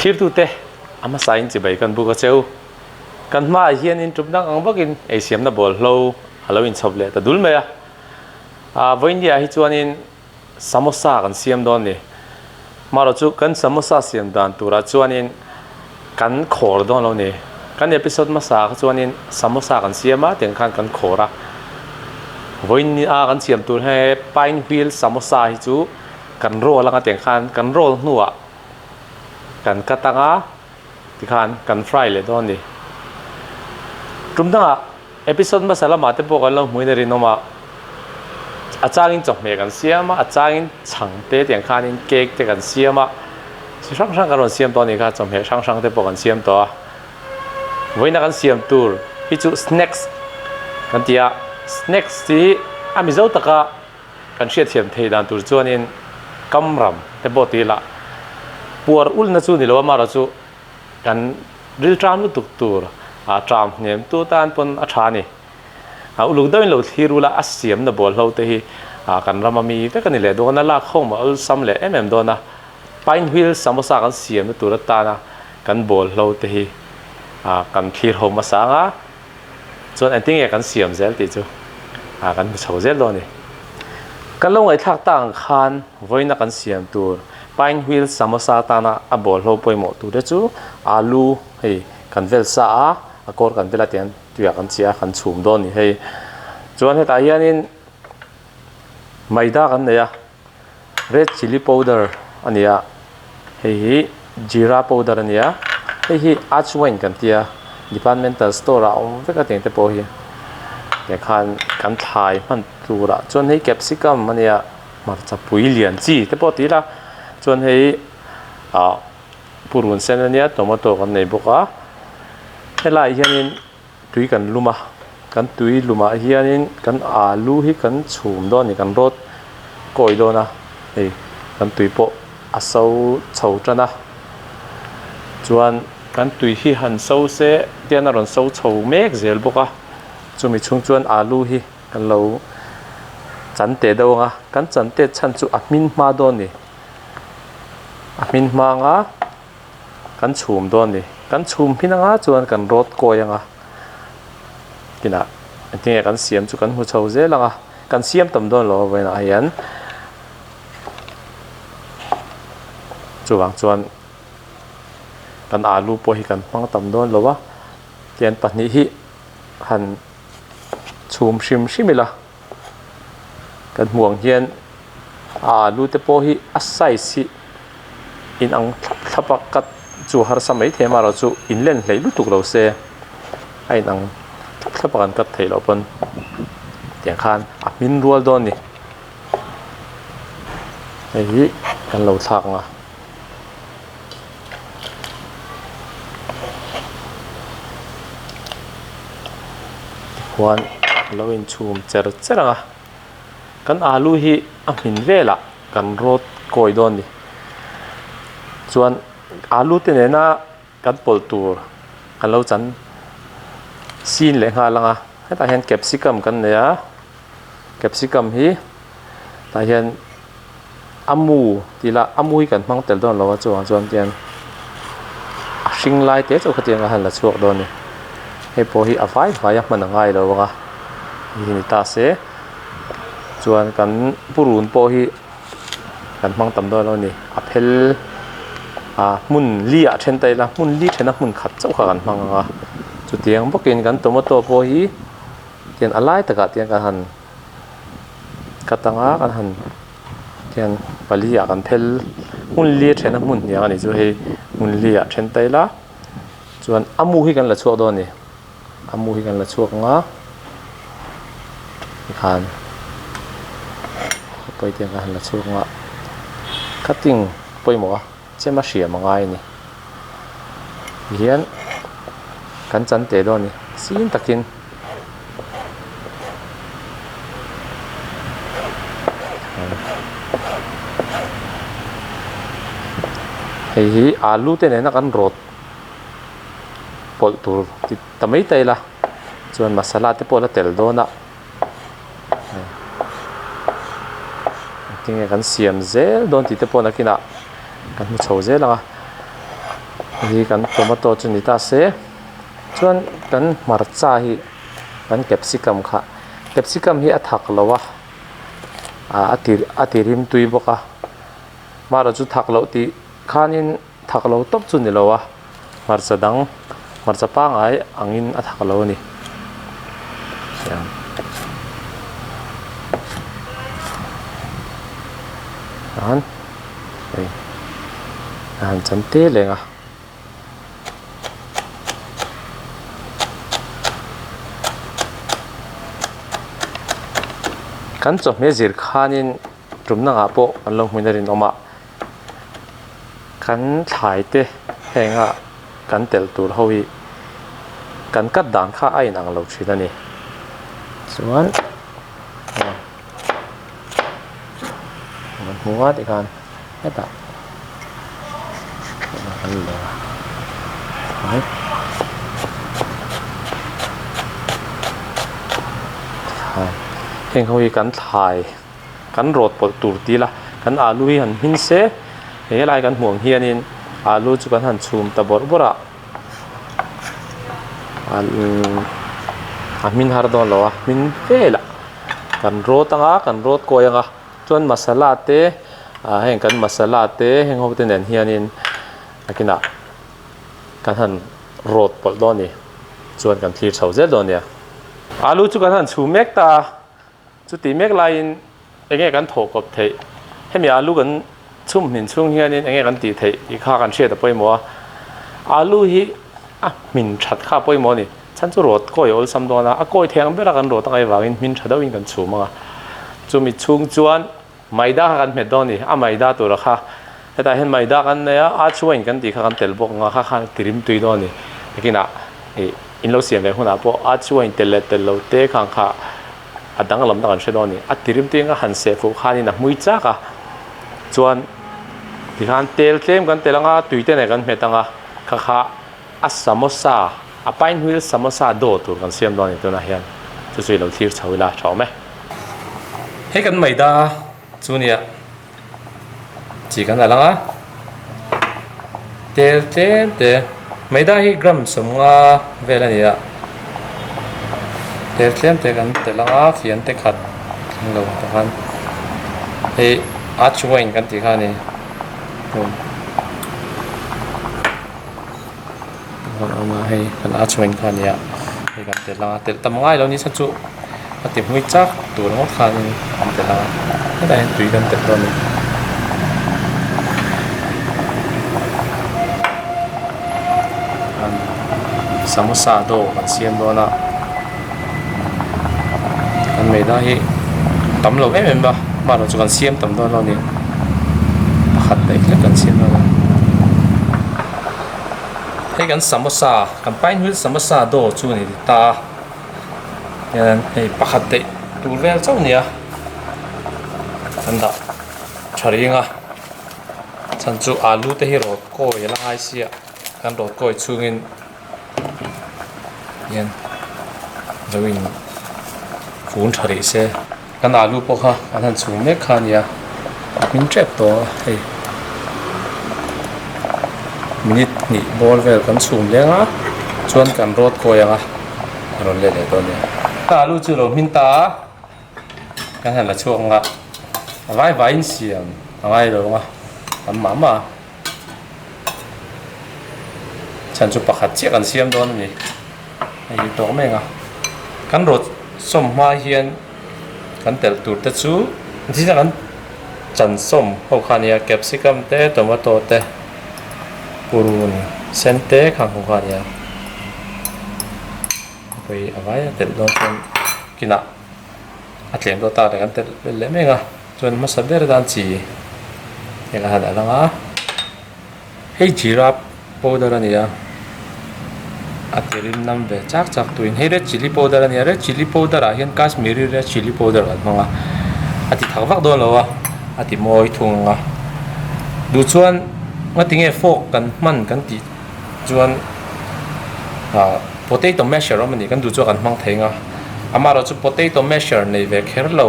thir tu te ama sain chi bai kan bu ka cheu kan ma hian in trupnang ang bakin asiam na bol hlo halloween choble ta dul me a voindia hi chuanin samosa kan siam don ni maro chu kan samosa siam dan tura chuanin kan khor don lo ni kan episode ma sa chuanin samosa kan siama teng khan kan khora voinia kan siam tur he pine wheel samosa hi chu kan roll anga teng khan kan roll nuwa kan katanga ti khan kan fry le don ni trumdanga episode ma sala mate po kan lo muina ri noma achangin chok me kan siama achangin changte teng khan in cake te kan siama si sang sang kan siam to ni kha chom he sang sang te po kan siam to voina kan siam tur hi chu snacks kan tia snacks ti ami zo taka kan hriat thiam thei dan tur chuanin kamram te bo ti la puar ul na chu ni lo ma ra chu kan ril tram lu tuk tur a tram nem tu tan pon a tha ni a uluk dawin lo thirula asiam na bol ho te hi a kan ramami ve kan le do na la khom ul sam le do na pine wheel samosa kan siam na tur ta na kan bol ho te hi a kan thir ho ma sa nga chon an ting e kan siam zel ti chu a kan chho zel lo ni kan lo ngai thak tang khan voina kan siam tur pine wheel samosa ta na a bol ho poimo tu de chu alu hei kan vel sa a kor kan bela tian tuya kan chia kan chhum don ni hei chuan heta hianin maida kan neya red chili powder ania hei hi jeera powder ania hei hi achwain kan tia departmental store a om veka teng te po hi te khan kan thai man tura chuan hei capsicum ania marcha pui lian chi te po ti la chuan hei a purun sen ania tomato kan nei boka helai hianin tui kan luma kan tui luma hianin kan alu hi kan chhum don ni kan rot koi dona ei kan tui po aso chho tana chuan kan tui hi han so se tian ron so chho mek zel boka chumi chung chuan alu hi kan lo chan te do nga kan chan te chan chu amin ma don ni amin ma nga kan chhum don ni kan chhum phina nga chuan kan rot koi anga kina anting kan siam chu kan hu chho zel anga kan siam tam don lo wena hian chuwang chuan kan alu po hi kan mang tam don lowa tian pahnih hi han chhum hrim hrimila kan muang hian alu te po hi a size hi in ang thlapa kat chu har samai thema ro chu in len hlei lutuk lo se ai nang thlapa kan kat thei lo pon tiang khan a min rual don ni ei kan lo thak nga huan lo in chum cher cheranga kan alu hi a min vela kan rot koi don ni chuan alu te nena kan pol tur kan lo chan sin le nga langa heta hian capsicum kan neya capsicum hi ta hian amu tila amu hi kan mang tel don lo chuan chuan tian a hring lai te chu khatianga han la chuak don ni he po hi avai vai man ngai lo wa hi ni ta se chuan kan purun po hi kan mang tam do lo ni aphel a mun li a then tai la mun li thena mun khat chau kha kan mang nga chu tiang bokin kan tomato po hi tian alai taka tiang kan han katanga kan han tian palia kan phel mun li thena mun ya ani chu he mun li a then tai la chuan amu hi kan la chuak do ni amu hi kan la chuak nga khan poi tiang kan la chuak nga cutting poi mo chema hria mangai ni hian kan chan te do ni sin takin hei hi alu te nena kan rot pol tur ti tamai tai la chuan masala te pola tel do na tinge kan siam zel don ti te pona kina kan mu chho zel anga hi kan tomato chu ni ta se chuan kan marcha hi kan capsicum kha capsicum hi a thak lowa a tirim tui boka mara chu thak lo ti khanin thak lo top chu ni lowa marcha dang marcha pangai angin a thak lo ni siam han chan te lenga kan cho me zir khanin trumna nga po an lo hmuinarin oma kan thlai te henga kan tel tur howi kan kat dan kha ai nang lo thina ni chuan man huwa ti kan eta kan le hai heng hoi kan thai kan rot pol tur ti la kan alu hi han hin se he lai kan huang hianin alu chu kan han chhum ta bor bora min har don lo a min vela kan rot anga kan rot ko anga chuan masala te heng kan masala te heng ho te nen hianin akina kan han rot pol don ni chuan kan thlir chho zel don nia alu chu kan han chhum mek ta chu ti mek lain enge kan tho kop thei hemi alu kan chum min chung hianin enge kan ti thei i kha kan hriat a poimo alu hi min that kha poimo ni chan chu rot koi ol sam dona a koi theng bera kan rot angai wangin min thadawin kan chuma chu mi chung chuan maida kan met doni a maida tu ra kha heta hen maida kan ne a chuain kan ti kha kan tel bok nga kha kha tirim tui doni ekina in lo siam ve huna po a chuain tel lo te khang kha adang lam dan she doni a tirim te nga han se fu khani na mui cha ka chuan ti khan tel tlem kan telanga tuite ne kan metanga kha kha a samosa a pain huil samosa do tur kan siam doni tu na hian chu chui lo thir chhoila thawme he kan maida chunia chi kan alanga tel te maida hi gram somnga velania tel tlem te kan telanga fian te khat lo ta kan he a chuain kan ti khani ama hei kan a chuain khania hei kan telanga tel tamangai lo ni sa chu ati hui chak tur ngo khanin kan telanga heta hen tui kan tel ni samosa do kan siam do na kan mei da hi tam lo em ba ma lo chu kan siam tam do lo ni pakhat dai le kan siam lo hei kan samosa kan pain huil samosa do chu ni ta yan hei pakhat dai tur vel chau nia kan da tharinga chan chu alu te hi rot ko yela ai sia kan rot ko chungin yan zawin phun thari se kan alu po kha kan han chung mek kha nia min trap to hei minute ni bol vel kan chum lenga chuan kan rot ko yanga ron le to nia ta alu chu lo min ta kan han la chuanga vai vai in siam vai lo nga kan mama chan chu pakhat che kan siam don ni ai to me nga kan rot som ma hian kan tel tur te chu ji kan chan som ho khania capsicum te tomato te purun sen te khang ho khania poi avai tel do chen kina atlem do ta kan tel le me nga chuan ma saber dan chi ega hada langa hei jira powder ania atirin nam ve chak chak tuin he red chili powder ania red chili powder a hian kashmiri red chili powder kan hmanga ati thakvak don lowa ati moi thunga du chuan ngatinge fork kan man kan ti chuan potato masher amani kan du chu kan hmang thenga amaro chu potato masher nei ve kherlo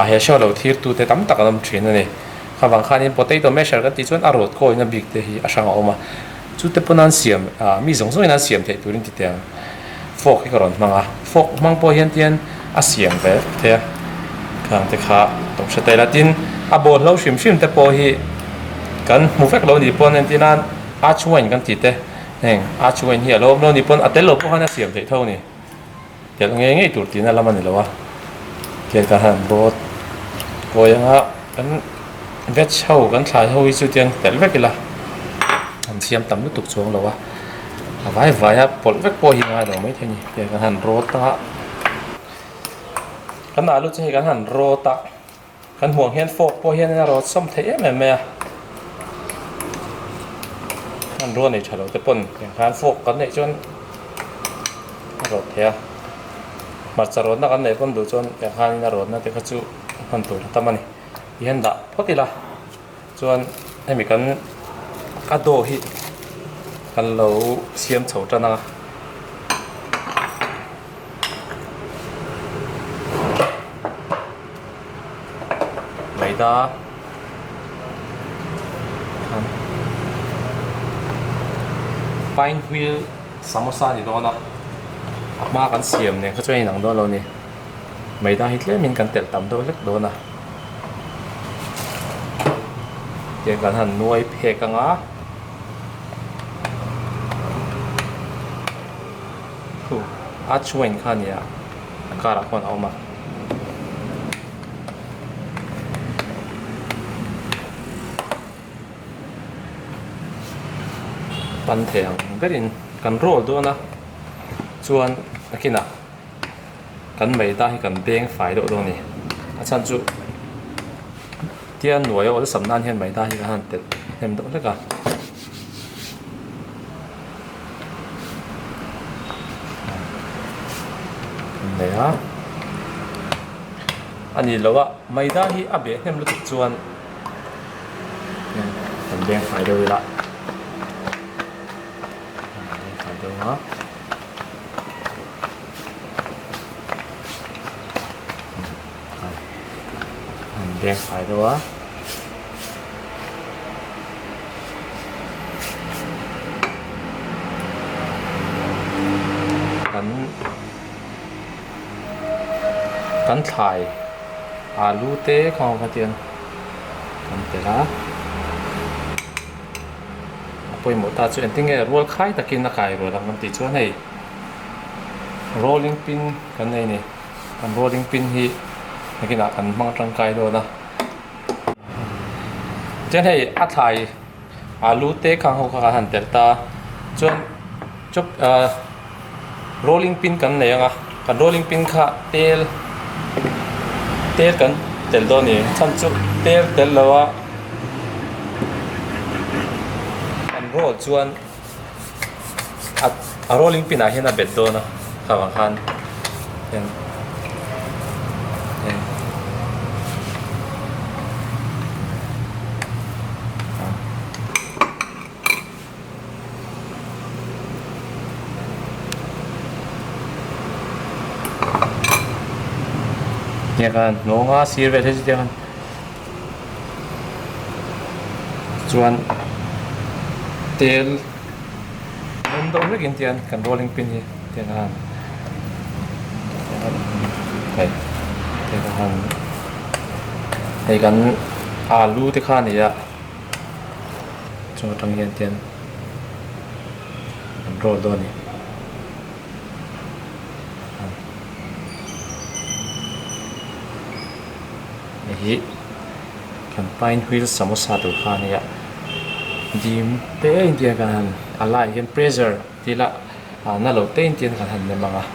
he sho lo thir tu te tam tak lam thin ani khawang khanin potato masher kan ti chuan arot ko ina big te hi asanga oma chú tế bún ăn xiêm mi giống giống ăn xiêm thế tụi mình thì tiền phok cái còn mang phok mang po hiện tiền xiêm về thế khang thế khá tổng sẽ tay là tin bồn lâu xiêm xiêm tế po hi kan mu phek lo ni pon en tinan chuan kan ti te heng chuan hi lo ni pon atel lo po hana siam thei tho ni tel nge tur tin ala man lo wa kian ka han bot ko yang kan vet chau kan thlai ho chu tian tel vekila an siam tam lu tuk chuang lo wa vai vai pol vek po hi nga lo mai theni kian ka han ro ta kan alu che kan han ro ta kan huang hian fok po hian na ro som thei emมันร้อนในฉลองจะปนอย่างการโฟกัสในจนรถเทียมาจะร้อนนักอันไหนปนดูจนอย่างการนี่ร้อนนะแต่ก็จู่มันตัวตั้มมันนี่ยันดะพอดีละจนให้มีกันกระโดดกันเราเสียมโฉดนะไม่ได้Pine wheel samosa ni do na ma kan siam ne kha choi nang do lo ni mai da hitle min kan tel tam do lek do na ye kan han nuai phe ka nga hu chuan khan ya kara kon au ma pan theng berin kan roll do na chuan akina kan mai da hi kan beng fai do ni chan chu tian nuai o sam nan hian mai da hi han tel hem do leka ne ha ani lowa mai da hi abe hem lu chuan kan beng fai do la đó đen phải đó cắn thải alu tế không có tiền cắn tế lá poi mo ta chu enting e roll khai takin na kai ro lam ti chu nei rolling pin kan nei ni kan rolling pin hi nakina kan mang tang kai do na chen hei a thai alu te khang ho kha han tel ta chon chop rolling pin kan nei anga kan rolling pin kha tel kan tel do ni cham chu tel lawa roll chuan a rolling pin a hian a bet do na khawang khan henเนี่ยกันน้องอาซีเวทที่เดียวกันชวนเตลมันโดนเรื่องอินเดียนกันโรลลิงปินนี่เดียวกันไปเดียวกันให้กันอาลูที่ข้านี่อะชวนทางอินเดียนกันโรลโดนนี่นี่กันไปน์วิลสมุทรสาตุข้านี่อะดีมเต้อินเดียกันอะไรกันเพรสเซอร์ที่ละน่าเราเต้อินเดียกันหันเนี่ยมั้งอ่ะ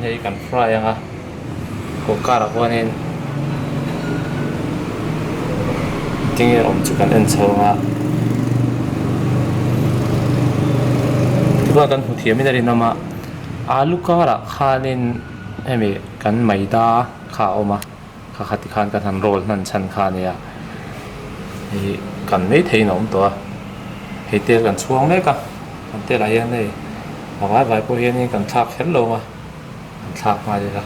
ให้กันฟรายอ่ะโกการ์วันนี้จริงๆผมจะกันเอ็นโซอ่ะที่ว่ากันหัวเทียมไม่ได้นะมา อาลูกาละคานินเฮมีกันไม่ได้ข้าออกมาข้าขัดที่ขานกันทันโรลนั่นชันคาเนี่ยกันไม่เทนอมตัวเฮเตลกันช่วงเลยกันเตลอะไรยังไงบอกว่าไว้พวกนี้กันทักเห็นลงอ่ะกันทักมาเลยละ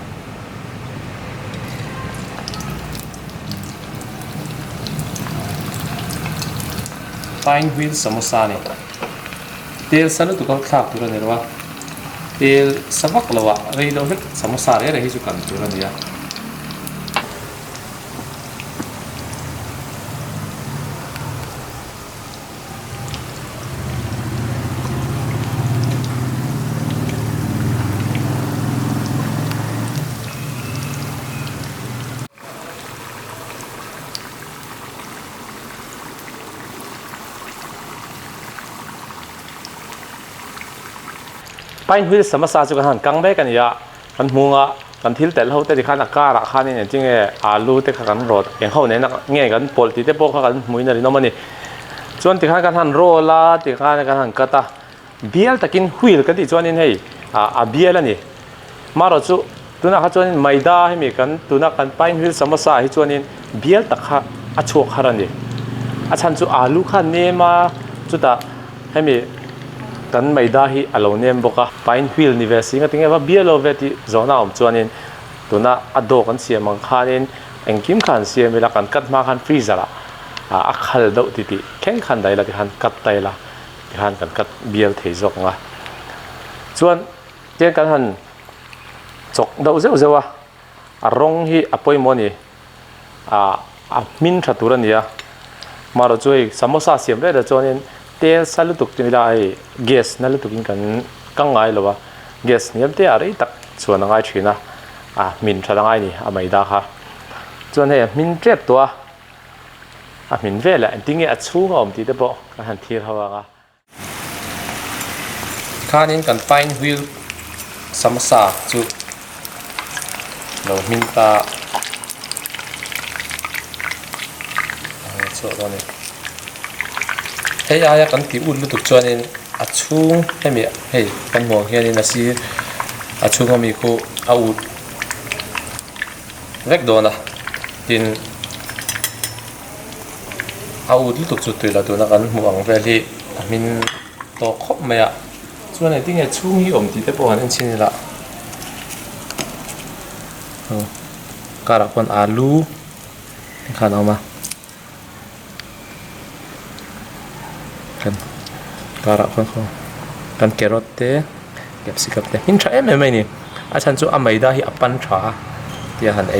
ไปวิลสมุสานี่เตลสนุกตุกทักตัวนี้หรอวะเตลสมักละวะเรื่องเล็กสมุสาเนี่ยอะไรที่จุกันตัวนี้อ่ะไปหุ่นสมัสสาจุกันหันกังเบกันยากันมัวกันทิลแต่เราแต่ที่ขันอากาศขันนี่จริงอาลูแต่ขันรถอย่างเขาเนี่ยนักเงี้ยกันปอลที่เตปกันมุยนาริโนมันนี่ส่วนที่ขันกันหันโรลาที่ขันกันหันกตาเบียลตะกินหุ่นกันที่ส่วนนี้ให้เบียลนี่มาเราจู่ตัวนักส่วนนี้ไม่ได้ให้มีกันตัวนักกันไปหุ่นสมัสสาให้ส่วนนี้เบียลตะขันอัชวขันนี่ฉันจู่อาลูขันนี่มาจู่ตาให้มีกันไม่ได้ที่อารมณ์เนี่ยบอกว่าไปฟิลนิเวศสิ่งที่ว่าเบียร์เราเวทีโซนอ่อมจวนนี้ตัวน่ะอดกันเสียมังคันเองกิมขันเสียเวลากันกัดมาขันฟรีซละอักขลดูติแข่งขันได้ละที่ขันกัดได้ละที่ขันกันกัดเบียร์เทจกงะส่วนเจ้ากันหันจกดูเจ้าว่าร้องที่อภัยมันนี่มินทัตุรันเนี่ยมาเราช่วยสมุทรสาเสียมได้แต่จวนนี้เตลสลุตุกที่ไม่ได้แก๊สนั่นลุตุกินกันกังไงหรอวะแก๊สเนี่ยเตอะไรตักส่วนง่ายชีนะมินชะง่ายนี่ไม่ได้ค่ะส่วนเนี่ยมินเจ็บตัวมินเวลจริงๆชูงอมที่เดบกันหันทีเขาว่าข้านี้กันไปวิลสมัสสาจุเรามินตาส่วนตัวนี้เฮ้ยอากันที่อุ่นลุตุกจวนนี้ชุ่งให้มีเฮ้ยกันมองเห็นนี่นะสิชุ่งก็มีคู่อุ่นเล็กโดนนะดินอุ่นลุตุกจุดตัวละตัวนักกันมองเวลีมินโตครบไหมส่วนไหนที่เนี่ยชุ่งที่อมที่ได้พอหันชิ้นนี่ละการะคนอาลูขันเอามากันการะคนเขากันแครอทเต้เก็บสิกับเต้หินใช้ไหมนี่อาจารย์จู่ไม่ได้ที่ปันชาที่หันไอ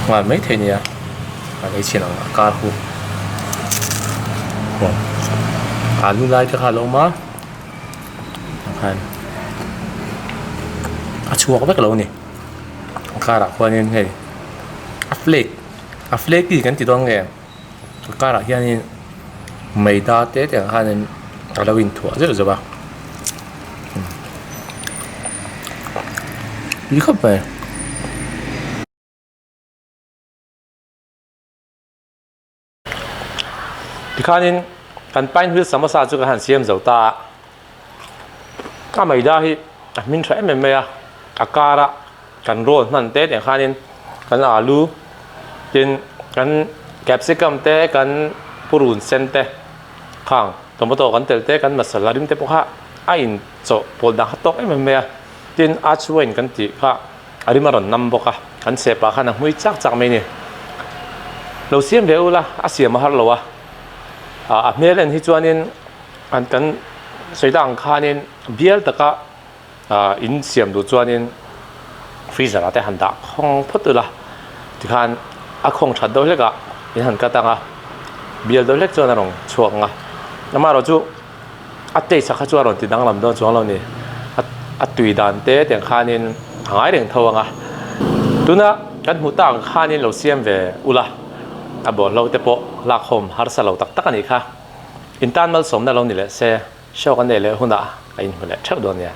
วันไม่เท่านี้อันนี้ชินังการหูอาลูไล่จะขาลงมากันชัวร์ก็ไม่กระโดดนี่การะคนนี้เฮ้ยอัฟเล็กที่กันติดตรงไงการะที่นี่ไม่ได้แต่หันเราวินทัวร์ใช่ไหมดีเข้าไปที่ข้านี้กันไปที่สมัสสาจุกันหันเสียมเจ้าตาก็ไม่ได้มินใช้ไม่อาการะกันโรนนั่นเต้อย่างข้านี้กันอาลูจินกันแคปซิกัมเต้กันปูรุนเซนเต้ข้างตมโตกันเต้กันมัสลาริมเต้พวกข้าไอ้โจพอดังฮัตโต้ไม่จินอาช่วยกันที่ข้าอาริมารอนนำพวกข้ากันเสพข้านักมวยจักไม่เนี่ยเราเสียมเดียวละอาเสียมหาเราวะเมื่อเล่นที่จวนนี้อันกันสุดท้ายข้านี้เบียร์ตะก้าอินเสียมดูจวนนี้ฟรีซละแต่หันดาของพุทธละที่ข้าคงชัดด้วยเลยก็อินหันกระตังเบียร์ด้วยเล็กจวนนั้นช่วงน้ำมาเราจู่เตะสักจวนเราที่ดังลำดอนจวนเราเนี่ยตุยดันเตะแต่ข้านี้หายเรื่องทว่าตัวน่ะกันหูต่างข้านี้เราเสียมเวอุละบอกเราเตะโปลากหอมฮาร์สเราตักกันอีกค่ะอินตันมาสมนั่นเรานี่แหละเสียชอบกันได้เลยหุ่นอ่ะไอ้หุ่นแหละชอบโดนเนี่ย